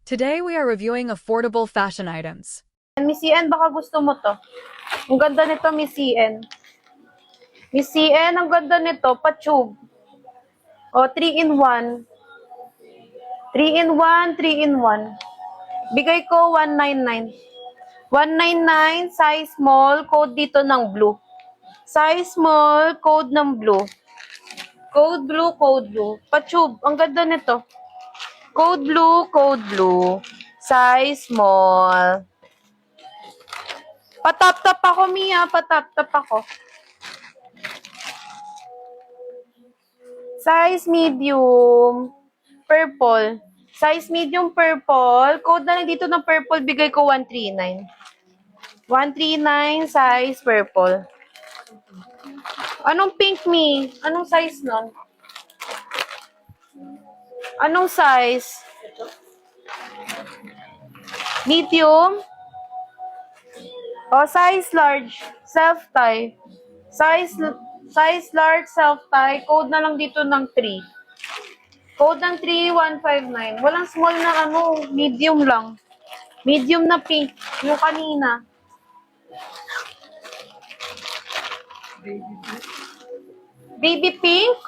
Today we are reviewing affordable fashion items. Miss CN, baka gusto mo to. Ang ganda nito, Miss CN. Miss CN, ang ganda nito, pa-tube. O, 3 in 1. 3 in 1, 3 in 1. Bigay ko 199. 199, size small, code dito ng blue. Size small, code ng blue. Code blue, code blue. Pa-tube, ang ganda nito. Code blue, code blue. Size small. Patap-tap ako, Mia. Patap-tap ako. Size medium. Purple. Size medium purple. Code na lang dito ng purple. Bigay ko 139. 139, size purple. Anong pink, Mi? Anong size nun? Anong size? Medium? O, size large. Self-tie. Size large, self-tie. Code na lang dito ng 3. Code ng 3159. Walang small na medium lang. Medium na pink. Yung kanina. Baby pink?